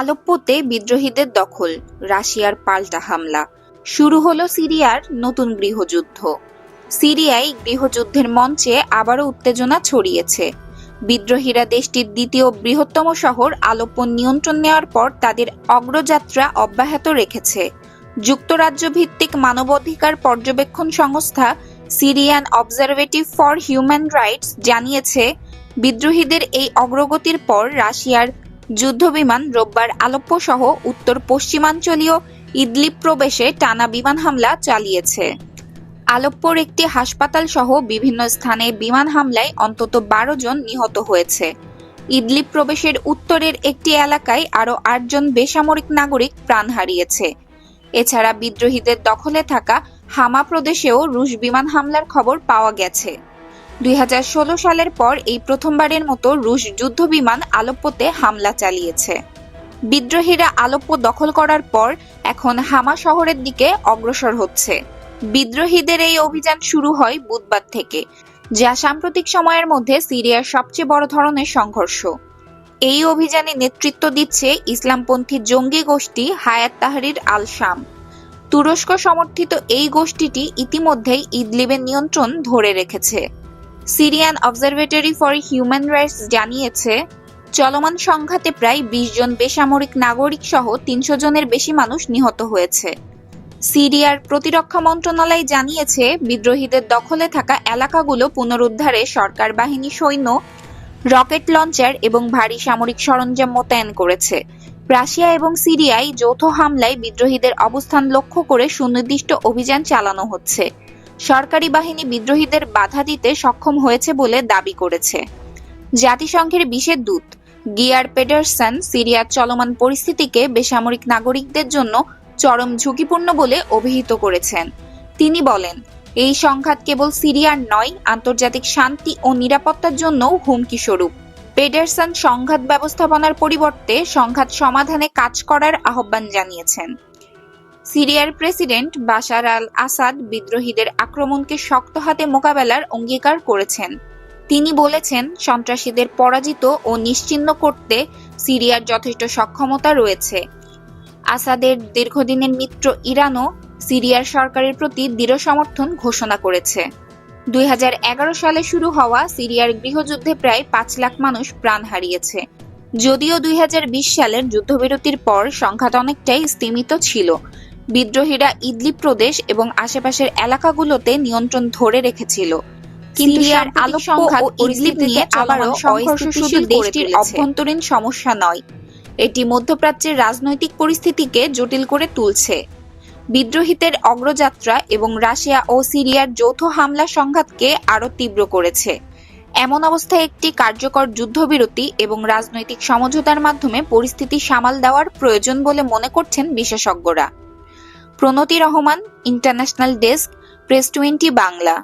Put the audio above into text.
আলেপ্পোতে বিদ্রোহীদের দখল, রাশিয়ার পাল্টা হামলা, শুরু হলো সিরিয়ার নতুন গৃহযুদ্ধ। সিরিয়ায় গৃহযুদ্ধের মঞ্চে আবারও উত্তেজনা ছড়িয়েছে। বিদ্রোহীরা দেশটির দ্বিতীয় বৃহত্তম শহর আলেপ্পোর নিয়ন্ত্রণ নেওয়ার পর তাদের অগ্রযাত্রা অব্যাহত রেখেছে। যুক্তরাজ্য ভিত্তিক মানবাধিকার পর্যবেক্ষণ সংস্থা সিরিয়ান অবজারভেটিভ ফর হিউম্যান রাইটস জানিয়েছে, বিদ্রোহীদের এই অগ্রগতির পর রাশিয়ার যুদ্ধবিমান রোববার আলেপ্পো সহ উত্তর পশ্চিমাঞ্চলীয় ইদলিব প্রবেশে টানা বিমান হামলা চালিয়েছে। আলেপ্পোর একটি হাসপাতাল সহ বিভিন্ন স্থানে বিমান হামলায় অন্তত 12 জন নিহত হয়েছে। ইদলিব প্রবেশের উত্তরের একটি এলাকায় আরও 8 জন বেসামরিক নাগরিক প্রাণ হারিয়েছে। এছাড়া বিদ্রোহীদের দখলে থাকা হামা প্রদেশেও রুশ বিমান হামলার খবর পাওয়া গেছে। 2016 সালের পর এই প্রথমবারের মতো রুশ যুদ্ধবিমান আলেপ্পোতে হামলা চালিয়েছে। বিদ্রোহীরা আলেপ্পো দখল করার পর এখন হামা শহরের দিকে অগ্রসর হচ্ছে। বিদ্রোহীদের এই অভিযান শুরু হয় বুধবার থেকে, যা সাম্প্রতিক সময়ের মধ্যে সিরিয়ার সবচেয়ে বড় ধরনের সংঘর্ষ। এই অভিযানে নেতৃত্ব দিচ্ছে ইসলামপন্থী জঙ্গি গোষ্ঠী হায়াত তাহরির আল-শাম। তুরস্ক সমর্থিত এই গোষ্ঠীটি ইতিমধ্যেই ইদলিবের নিয়ন্ত্রণ ধরে রেখেছে। Syrian observatory for human rights জানিয়েছে, চলমান সংঘাতে প্রায় 20 জন বেসামরিক নাগরিক সহ 300 জনের বেশি মানুষ নিহত হয়েছে। সিরিয়ার প্রতিরক্ষা মন্ত্রণালয় জানিয়েছে, বিদ্রোহীদের দখলে থাকা এলাকাগুলো পুনরুদ্ধারে সরকার বাহিনী সৈন্য, রকেট লঞ্চার এবং ভারী সামরিক সরঞ্জাম মোতায়েন করেছে। রাশিয়া এবং সিরিয়ায় যৌথ হামলায় বিদ্রোহীদের অবস্থান লক্ষ্য করে সুনির্দিষ্ট অভিযান চালানো হচ্ছে। সরকারি বাহিনী বিদ্রোহীদের বাধা দিতে সক্ষম হয়েছে বলে দাবি করেছে। জাতিসংঘের বিশেষ দূত গিয়ার পেডারসন সিরিয়ার চলমান পরিস্থিতিকে বেসামরিক নাগরিকদের জন্য চরম ঝুঁকিপূর্ণ বলে অভিহিত করেছেন। তিনি বলেন, এই সংঘাত কেবল সিরিয়ার নয়, আন্তর্জাতিক শান্তি ও নিরাপত্তার জন্যও হুমকি স্বরূপ। পেডারসন সংঘাত ব্যবস্থাপনার পরিবর্তে সংঘাত সমাধানে কাজ করার আহ্বান জানিয়েছেন। সিরিয়ার প্রেসিডেন্ট বাশার আল-আসাদ বিদ্রোহীদের আক্রমণকে শক্ত হাতে মোকাবেলার অঙ্গীকার করেছেন। তিনি বলেছেন, সন্ত্রাসীদের পরাজিত ও নিশ্চিহ্ন করতে সিরিয়ার যথেষ্ট সক্ষমতা রয়েছে। আসাদের দীর্ঘদিনের মিত্র ইরানও সিরিয়ার সরকারের প্রতি দৃঢ় সমর্থন ঘোষণা করেছে। 2011 সালে শুরু হওয়া সিরিয়ার গৃহযুদ্ধে প্রায় 5 লাখ মানুষ প্রাণ হারিয়েছে। যদিও 2020 সালের যুদ্ধবিরতির পর সংঘাত অনেকটাই স্তিমিত ছিল। বিদ্রোহীরা ইদলিব প্রদেশ এবং আশেপাশের এলাকাগুলোতে নিয়ন্ত্রণ ধরে রেখেছিল। সিরিয়ার আলেপ্পো ও ইদলিব নিয়ে আবারও সংঘর্ষ শুধু দেশটির অভ্যন্তরীণ সমস্যা নয়, এটি মধ্যপ্রাচ্যের রাজনৈতিক পরিস্থিতিকে জটিল করে তুলছে। বিদ্রোহীদের অগ্রযাত্রা এবং রাশিয়া ও সিরিয়ার যৌথ হামলা সংঘাতকে আরও তীব্র করেছে। এমন অবস্থায় একটি কার্যকর যুদ্ধবিরতি এবং রাজনৈতিক সমঝোতার মাধ্যমে পরিস্থিতি সামাল দেওয়ার প্রয়োজন বলে মনে করছেন বিশেষজ্ঞরা। Pranoti Rahman, international desk, press 20 Bangla.